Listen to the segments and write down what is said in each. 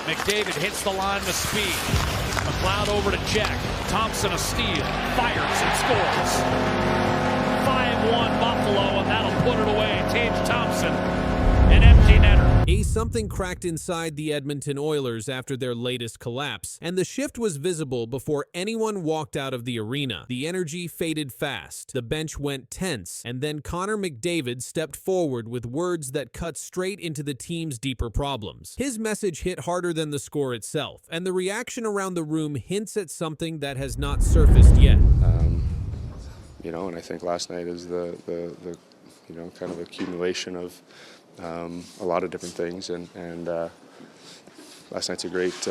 McDavid hits the line with speed. McLeod over to Jack. Thompson a steal. Fires and scores. 5-1 Buffalo, and that'll put it away. Tage Thompson, an empty netter. Something cracked inside the Edmonton Oilers after their latest collapse, and the shift was visible before anyone walked out of the arena. The energy faded fast, the bench went tense, and then Connor McDavid stepped forward with words that cut straight into the team's deeper problems. His message hit harder than the score itself, and the reaction around the room hints at something that has not surfaced yet. And I think last night is the kind of accumulation of a lot of different things, and last night's a great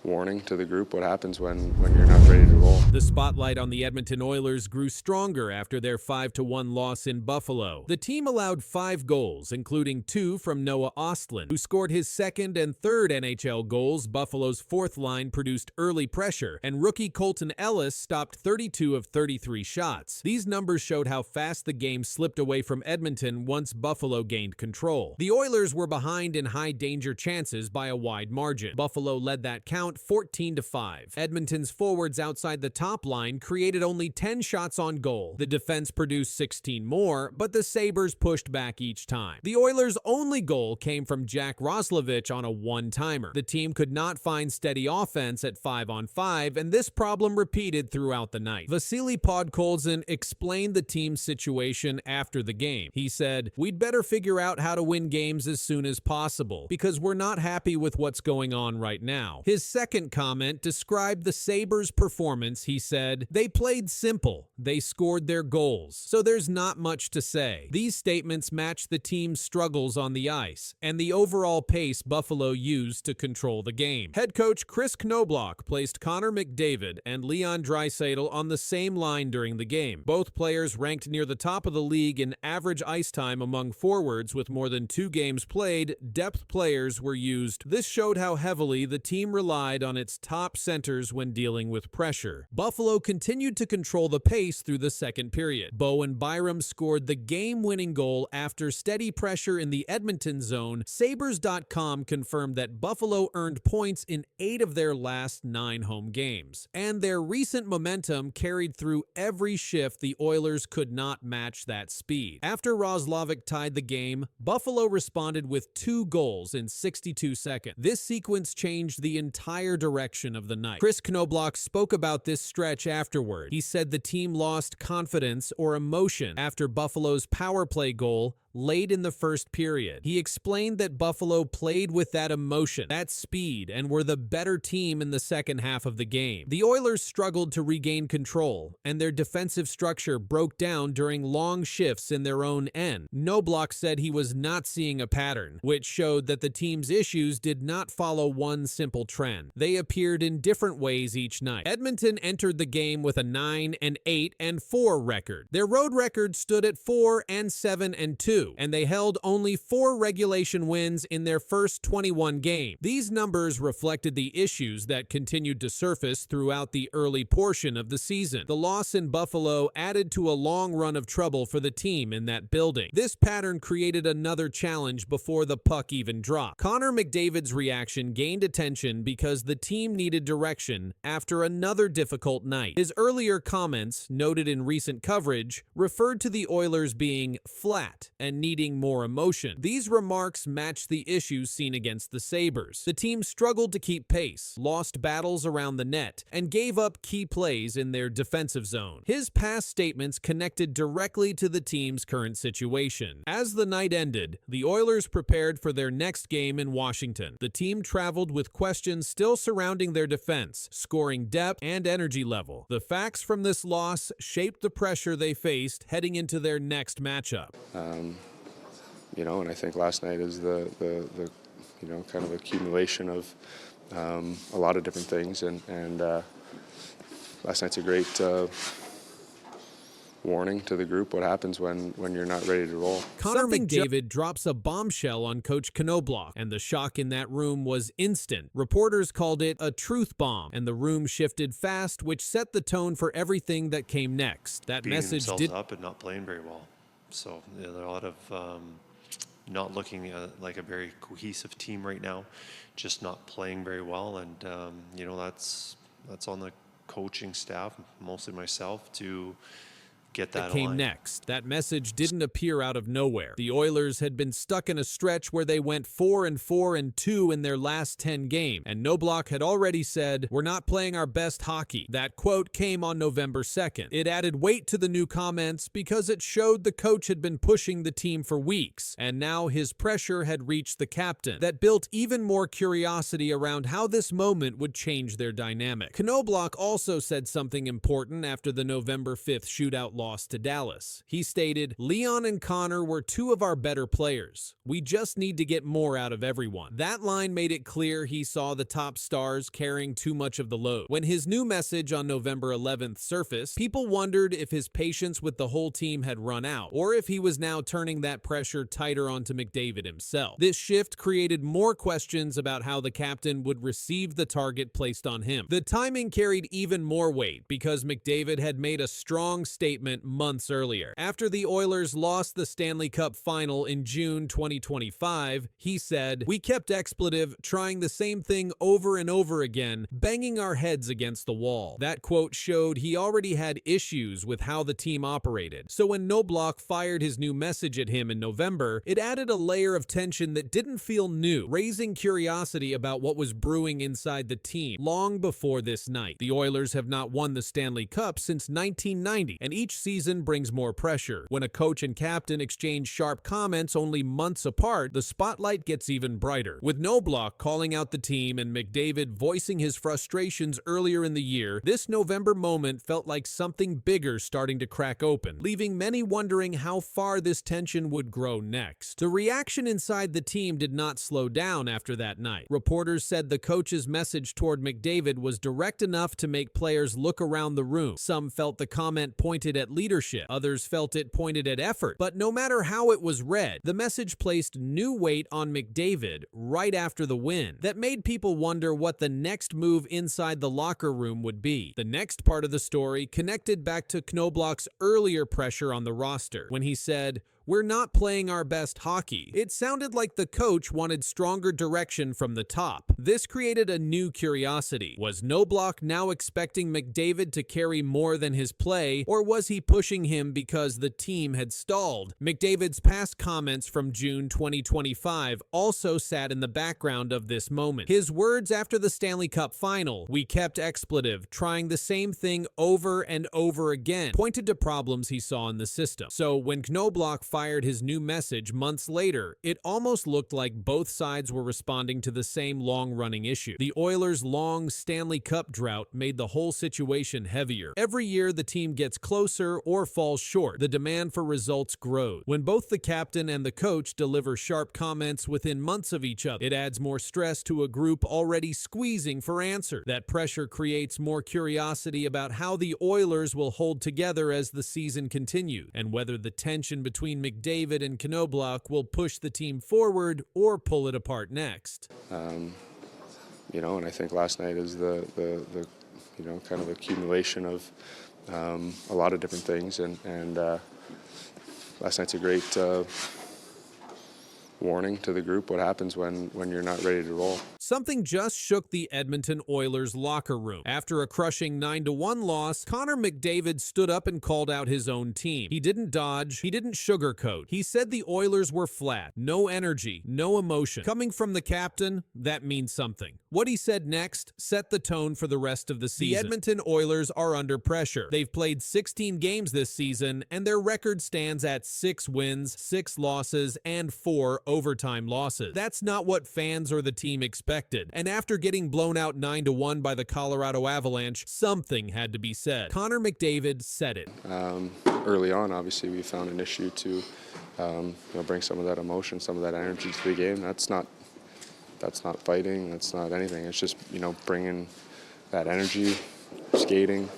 warning to the group what happens when you're not ready to roll. The spotlight on the Edmonton Oilers grew stronger after their 5-1 loss in Buffalo. The team allowed 5 goals, including 2 from Noah Ostlund, who scored his second and third NHL goals. Buffalo's fourth line produced early pressure, and rookie Colten Ellis stopped 32 of 33 shots. These numbers showed how fast the game slipped away from Edmonton once Buffalo gained control. The Oilers were behind in high-danger chances by a wide margin. Buffalo led that count 14-5. Edmonton's forwards outside the top line created only 10 shots on goal. The defense produced 16 more, but the Sabres pushed back each time. The Oilers' only goal came from Jack Roslovic on a one-timer. The team could not find steady offense at 5-on-5, and this problem repeated throughout the night. Vasily Podkolzin explained the team's situation after the game. He said, "We'd better figure out how to win games as soon as possible, because we're not happy with what's going on right now." His second comment described the Sabres' performance. He said, "They played simple. They scored their goals. So there's not much to say." These statements match the team's struggles on the ice and the overall pace Buffalo used to control the game. Head coach Chris Knoblauch placed Connor McDavid and Leon Draisaitl on the same line during the game. Both players ranked near the top of the league in average ice time among forwards with more than 2 games played. Depth players were used. This showed how heavily the team relied on its top centers when dealing with pressure. Buffalo continued to control the pace through the second period. Bowen Byram scored the game-winning goal after steady pressure in the Edmonton zone. Sabres.com confirmed that Buffalo earned points in 8 of their last 9 home games, and their recent momentum carried through every shift. The Oilers could not match that speed. After Roslovic tied the game, Buffalo responded with 2 goals in 62 seconds. This sequence changed the entire direction of the night. Chris Knoblauch spoke about this stretch afterward. He said the team lost confidence or emotion after Buffalo's power play goal late in the first period. He explained that Buffalo played with that emotion, that speed, and were the better team in the second half of the game. The Oilers struggled to regain control, and their defensive structure broke down during long shifts in their own end. Knoblauch said he was not seeing a pattern, which showed that the team's issues did not follow one simple trend. They appeared in different ways each night. Edmonton entered the game with a 9-8-4 record. Their road record stood at 4-7-2. And they held only 4 regulation wins in their first 21 games. These numbers reflected the issues that continued to surface throughout the early portion of the season. The loss in Buffalo added to a long run of trouble for the team in that building. This pattern created another challenge before the puck even dropped. Connor McDavid's reaction gained attention because the team needed direction after another difficult night. His earlier comments, noted in recent coverage, referred to the Oilers being flat and needing more emotion. These remarks matched the issues seen against the Sabres. The team struggled to keep pace, lost battles around the net, and gave up key plays in their defensive zone. His past statements connected directly to the team's current situation. As the night ended, the Oilers prepared for their next game in Washington. The team traveled with questions still surrounding their defense, scoring depth, and energy level. The facts from this loss shaped the pressure they faced heading into their next matchup. And I think last night is the kind of accumulation of a lot of different things, and last night's a great warning to the group what happens when you're not ready to roll. Connor McDavid drops a bombshell on Coach Knoblauch, and the shock in that room was instant. Reporters called it a truth bomb, and the room shifted fast, which set the tone for everything that came next. That Beating message themselves up and not playing very well. So there are a lot of not looking like a very cohesive team right now, just not playing very well. And, you know, that's on the coaching staff, mostly myself, to get that came aligned. next. That message didn't appear out of nowhere. The Oilers had been stuck in a stretch where they went 4-4-2 in their last 10 games, and Knoblauch had already said, "We're not playing our best hockey." That quote came on November 2nd. It added weight to the new comments because it showed the coach had been pushing the team for weeks, and now his pressure had reached the captain. That built even more curiosity around how this moment would change their dynamic. Knoblauch also said something important after the November 5th shootout loss to Dallas. He stated, "Leon and Connor were two of our better players. We just need to get more out of everyone." That line made it clear he saw the top stars carrying too much of the load. When his new message on November 11th surfaced, people wondered if his patience with the whole team had run out, or if he was now turning that pressure tighter onto McDavid himself. This shift created more questions about how the captain would receive the target placed on him. The timing carried even more weight because McDavid had made a strong statement months earlier. After the Oilers lost the Stanley Cup final in June 2025, he said, "We kept expletive, trying the same thing over and over again, banging our heads against the wall." That quote showed he already had issues with how the team operated. So when Knoblauch fired his new message at him in November, it added a layer of tension that didn't feel new, raising curiosity about what was brewing inside the team long before this night. The Oilers have not won the Stanley Cup since 1990, and each season brings more pressure. When a coach and captain exchange sharp comments only months apart, the spotlight gets even brighter. With Knoblauch calling out the team and McDavid voicing his frustrations earlier in the year, this November moment felt like something bigger starting to crack open, leaving many wondering how far this tension would grow next. The reaction inside the team did not slow down after that night. Reporters said the coach's message toward McDavid was direct enough to make players look around the room. Some felt the comment pointed at leadership, others felt it pointed at effort. But no matter how it was read, the message placed new weight on McDavid right after the win. That made people wonder what the next move inside the locker room would be. The next part of the story connected back to Knoblauch's earlier pressure on the roster, when he said, "We're not playing our best hockey." It sounded like the coach wanted stronger direction from the top. This created a new curiosity. Was Knoblauch now expecting McDavid to carry more than his play, or was he pushing him because the team had stalled? McDavid's past comments from June 2025 also sat in the background of this moment. His words after the Stanley Cup final, "We kept expletive, trying the same thing over and over again," pointed to problems he saw in the system. So when Knoblauch fired his new message months later, it almost looked like both sides were responding to the same long-running issue. The Oilers' long Stanley Cup drought made the whole situation heavier. Every year the team gets closer or falls short. The demand for results grows. When both the captain and the coach deliver sharp comments within months of each other, it adds more stress to a group already squeezing for answers. That pressure creates more curiosity about how the Oilers will hold together as the season continues, and whether the tension between McDavid and Knoblauch will push the team forward or pull it apart next. You know, and I think last night is the you know, kind of accumulation of a lot of different things, and last night's a great warning to the group what happens when you're not ready to roll. Something just shook the Edmonton Oilers locker room. After a crushing 9-1 loss, Connor McDavid stood up and called out his own team. He didn't dodge, he didn't sugarcoat. He said the Oilers were flat, no energy, no emotion. Coming from the captain, that means something. What he said next set the tone for the rest of the season. The Edmonton Oilers are under pressure. They've played 16 games this season, and their record stands at 6 wins, 6 losses, and 4 overtime losses. That's not what fans or the team expected. And after getting blown out 9-1 by the Colorado Avalanche, something had to be said. Connor McDavid said it. Early on, obviously, we found an issue to you know, bring some of that emotion, some of that energy to the game. That's not fighting. That's not anything. It's just, you know, bringing that energy, skating,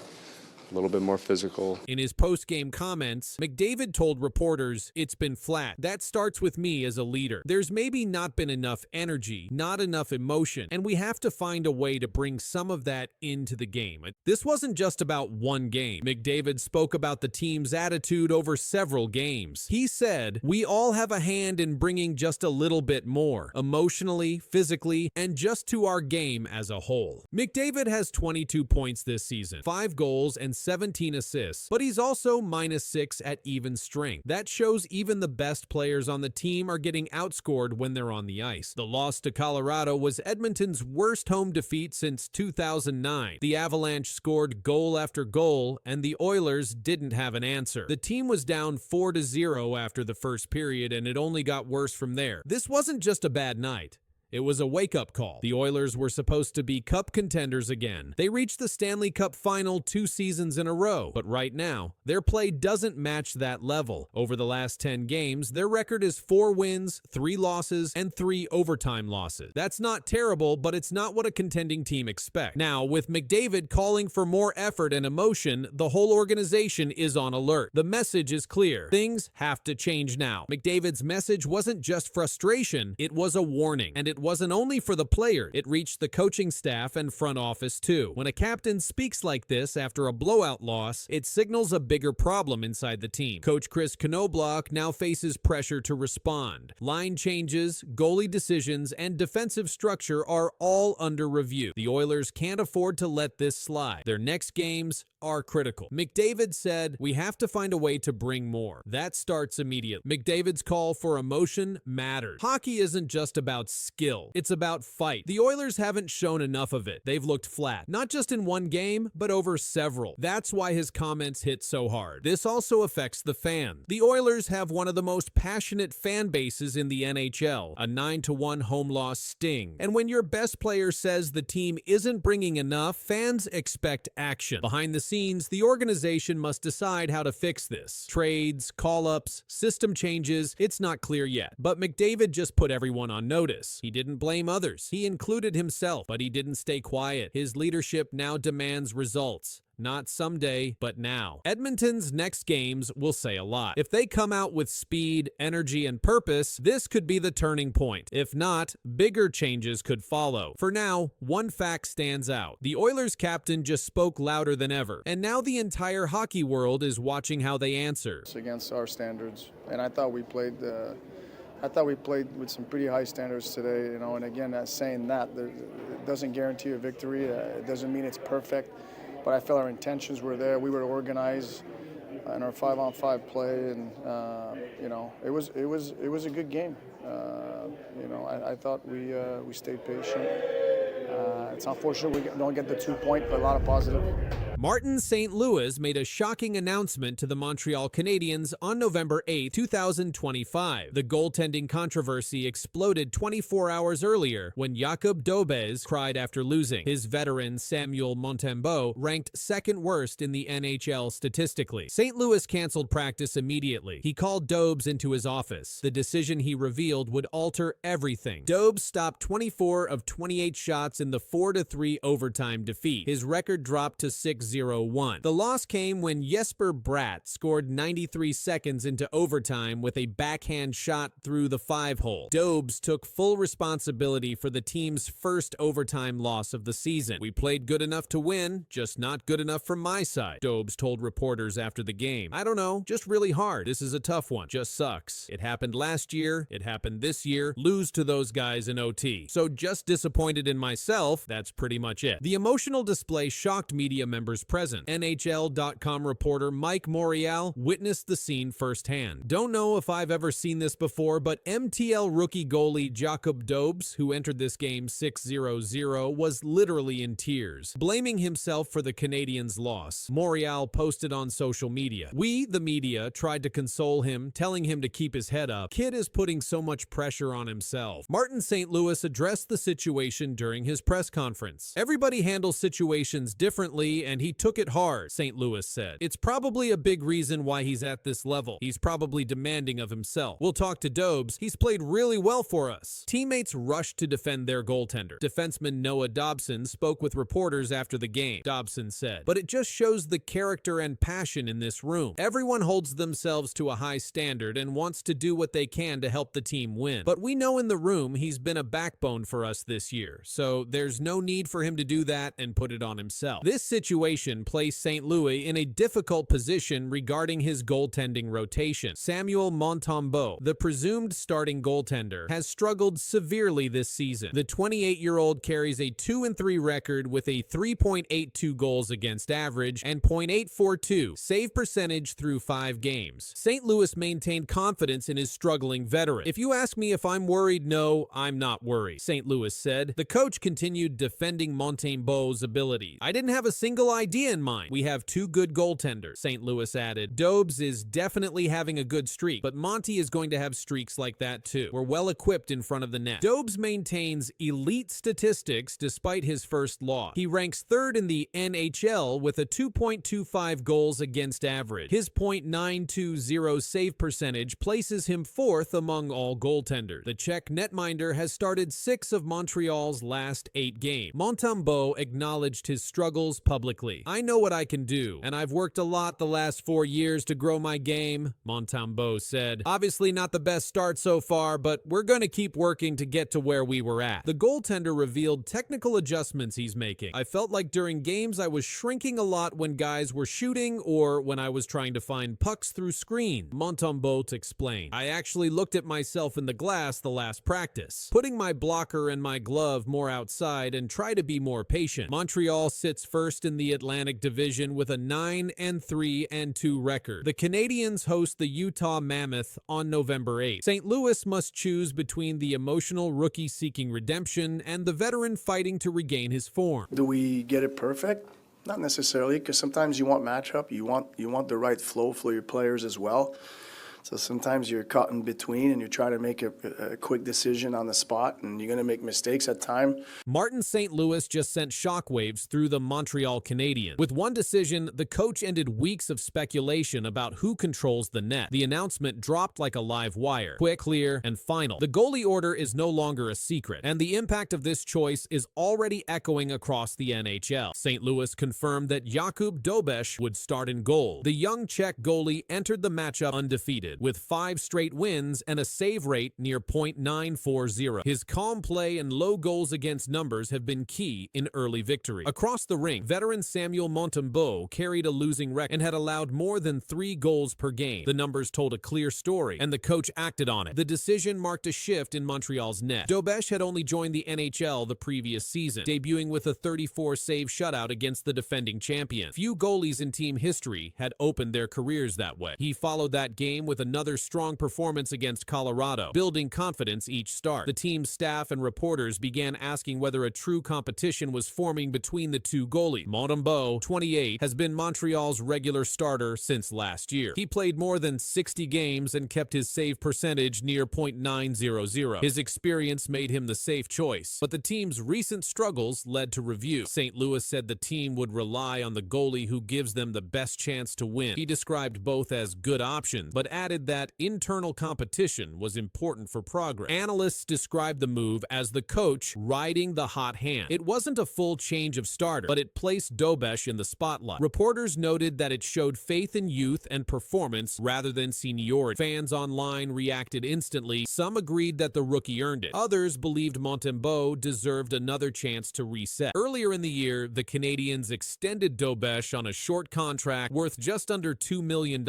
a little bit more physical. In his post-game comments, McDavid told reporters, "It's been flat. That starts with me as a leader. There's maybe not been enough energy, not enough emotion, and we have to find a way to bring some of that into the game." This wasn't just about one game. McDavid spoke about the team's attitude over several games. He said, "We all have a hand in bringing just a little bit more, emotionally, physically, and just to our game as a whole." McDavid has 22 points this season, 5 goals and 17 assists, but he's also -6 at even strength. That shows even the best players on the team are getting outscored when they're on the ice. The loss to Colorado was Edmonton's worst home defeat since 2009. The Avalanche scored goal after goal, and the Oilers didn't have an answer. The team was down 4-0 after the first period, and it only got worse from there. This wasn't just a bad night. It was a wake-up call. The Oilers were supposed to be Cup contenders again. They reached the Stanley Cup final 2 seasons in a row, but right now, their play doesn't match that level. Over the last 10 games, their record is 4 wins, 3 losses, and 3 overtime losses. That's not terrible, but it's not what a contending team expects. Now, with McDavid calling for more effort and emotion, the whole organization is on alert. The message is clear. Things have to change now. McDavid's message wasn't just frustration, it was a warning, and it wasn't only for the player, it reached the coaching staff and front office too. When a captain speaks like this after a blowout loss, it signals a bigger problem inside the team. Coach Chris Knoblauch now faces pressure to respond. Line changes, goalie decisions, and defensive structure are all under review. The Oilers can't afford to let this slide. Their next games are critical. McDavid said, "We have to find a way to bring more." That starts immediately. McDavid's call for emotion matters. Hockey isn't just about skill. It's about fight. The Oilers haven't shown enough of it. They've looked flat, not just in one game, but over several. That's why his comments hit so hard. This also affects the fans. The Oilers have one of the most passionate fan bases in the NHL, a 9-1 home loss sting. And when your best player says the team isn't bringing enough, fans expect action. Behind the scenes, the organization must decide how to fix this. Trades, call-ups, system changes, it's not clear yet. But McDavid just put everyone on notice. He didn't blame others. He included himself, but he didn't stay quiet. His leadership now demands results. Not someday, but now. Edmonton's next games will say a lot. If they come out with speed, energy, and purpose, this could be the turning point. If not, bigger changes could follow. For now, one fact stands out. The Oilers captain just spoke louder than ever, and now the entire hockey world is watching how they answer. Against our standards, and I thought we played with some pretty high standards today, and again, saying that, it doesn't guarantee a victory. It doesn't mean it's perfect. But I felt our intentions were there. We were organized in our 5-on-5 play, and it was a good game. I thought we stayed patient. It's unfortunate we don't get the 2 point, but a lot of positive. Martin St. Louis made a shocking announcement to the Montreal Canadiens on November 8, 2025. The goaltending controversy exploded 24 hours earlier when Jacob Dobes cried after losing. His veteran Samuel Montembeault ranked second worst in the NHL statistically. St. Louis canceled practice immediately. He called Dobes into his office. The decision he revealed would alter everything. Dobes stopped 24 of 28 shots in the 4-3 overtime defeat. His record dropped to 6-0-1. The loss came when Jesper Bratt scored 93 seconds into overtime with a backhand shot through the 5-hole. Dobes took full responsibility for the team's first overtime loss of the season. "We played good enough to win, just not good enough from my side," Dobes told reporters after the game. "I don't know, just really hard. This is a tough one. Just sucks. It happened last year, it happened this year. Lose to those guys in OT. So just disappointed in myself, that's pretty much it." The emotional display shocked media members present. NHL.com reporter Mike Montreal witnessed the scene firsthand. "Don't know if I've ever seen this before, but MTL rookie goalie Jacob Dobes, who entered this game 6-0-0, was literally in tears, blaming himself for the Canadiens' loss." Montreal posted on social media, "We, the media, tried to console him, telling him to keep his head up. Kid is putting so much pressure on himself." Martin St. Louis addressed the situation during his press conference. "Everybody handles situations differently, and he He took it hard, St. Louis said. It's probably a big reason why he's at this level. He's probably demanding of himself. We'll talk to Dobes. He's played really well for us. Teammates rushed to defend their goaltender. Defenseman Noah Dobson spoke with reporters after the game. Dobson said, "But it just shows the character and passion in this room. Everyone holds themselves to a high standard and wants to do what they can to help the team win. But we know in the room he's been a backbone for us this year, so there's no need for him to do that and put it on himself." This situation placed St. Louis in a difficult position regarding his goaltending rotation. Samuel Montembeault, the presumed starting goaltender, has struggled severely this season. The 28-year-old carries a 2-3 record with a 3.82 goals against average and .842 save percentage through 5 games. St. Louis maintained confidence in his struggling veteran. "If you ask me if I'm worried, no, I'm not worried," St. Louis said. The coach continued defending Montembeault's abilities. "I didn't have a single idea in mind. We have 2 good goaltenders," St. Louis added. "Dobes is definitely having a good streak, but Monty is going to have streaks like that too. We're well equipped in front of the net." Dobes maintains elite statistics despite his first loss. He ranks 3rd in the NHL with a 2.25 goals against average. His .920 save percentage places him 4th among all goaltenders. The Czech netminder has started 6 of Montreal's last 8 games. Montembeault acknowledged his struggles publicly. "I know what I can do, and I've worked a lot the last 4 years to grow my game," Montembeault said. "Obviously not the best start so far, but we're going to keep working to get to where we were at." The goaltender revealed technical adjustments he's making. "I felt like during games I was shrinking a lot when guys were shooting or when I was trying to find pucks through screen," Montembeault explained. "I actually looked at myself in the glass the last practice, putting my blocker and my glove more outside and try to be more patient." Montreal sits 1st in the Atlantic Division with a 9-3-2 record. The Canadiens host the Utah Mammoth on November 8th. St. Louis must choose between the emotional rookie seeking redemption and the veteran fighting to regain his form. Do we get it perfect? Not necessarily, because sometimes you want matchup, you want the right flow for your players as well. So sometimes you're caught in between and you try to make a quick decision on the spot, and you're going to make mistakes at times. Martin St. Louis just sent shockwaves through the Montreal Canadiens. With one decision, the coach ended weeks of speculation about who controls the net. The announcement dropped like a live wire. Quick, clear, and final. The goalie order is no longer a secret, and the impact of this choice is already echoing across the NHL. St. Louis confirmed that Jakub Dobes would start in goal. The young Czech goalie entered the matchup undefeated, with 5 straight wins and a save rate near .940. His calm play and low goals against numbers have been key in early victory. Across the rink, veteran Samuel Montembeault carried a losing record and had allowed more than 3 goals per game. The numbers told a clear story, and the coach acted on it. The decision marked a shift in Montreal's net. Dobes had only joined the NHL the previous season, debuting with a 34-save shutout against the defending champion. Few goalies in team history had opened their careers that way. He followed that game with another strong performance against Colorado, building confidence each start. The team's staff and reporters began asking whether a true competition was forming between the 2 goalies. Montembeault, 28, has been Montreal's regular starter since last year. He played more than 60 games and kept his save percentage near .900. His experience made him the safe choice, but the team's recent struggles led to review. St. Louis said the team would rely on the goalie who gives them the best chance to win. He described both as good options, but added that internal competition was important for progress. Analysts described the move as the coach riding the hot hand. It wasn't a full change of starter, but it placed Dobes in the spotlight. Reporters noted that it showed faith in youth and performance rather than seniority. Fans online reacted instantly. Some agreed that the rookie earned it. Others believed Montembeault deserved another chance to reset. Earlier in the year, the Canadiens extended Dobes on a short contract worth just under $2 million,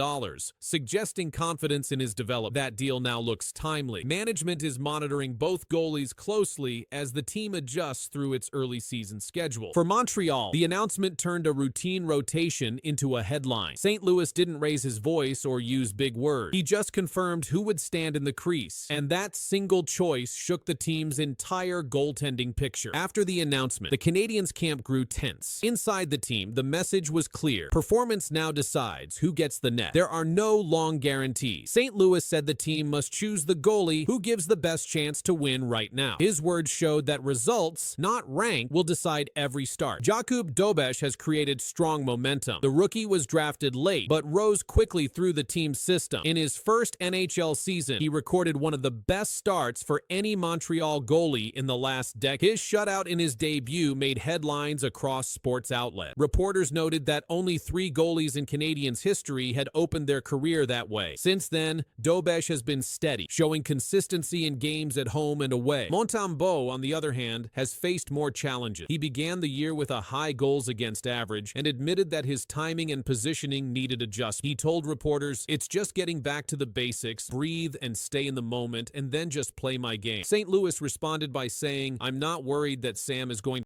suggesting confidence in his development. That deal now looks timely. Management is monitoring both goalies closely as the team adjusts through its early season schedule. For Montreal, the announcement turned a routine rotation into a headline. St. Louis didn't raise his voice or use big words. He just confirmed who would stand in the crease, and that single choice shook the team's entire goaltending picture. After the announcement, the Canadiens camp grew tense. Inside the team, the message was clear. Performance now decides who gets the net. There are no long guarantees guarantee. St. Louis said the team must choose the goalie who gives the best chance to win right now. His words showed that results, not rank, will decide every start. Jakub Dobes has created strong momentum. The rookie was drafted late, but rose quickly through the team's system. In his first NHL season, he recorded one of the best starts for any Montreal goalie in the last decade. His shutout in his debut made headlines across sports outlets. Reporters noted that only 3 goalies in Canadiens history had opened their career that way. Since then, Dobes has been steady, showing consistency in games at home and away. Montembeault, on the other hand, has faced more challenges. He began the year with a high goals against average and admitted that his timing and positioning needed adjustment. He told reporters, "It's just getting back to the basics, breathe and stay in the moment, and then just play my game." St. Louis responded by saying, "I'm not worried that Sam is going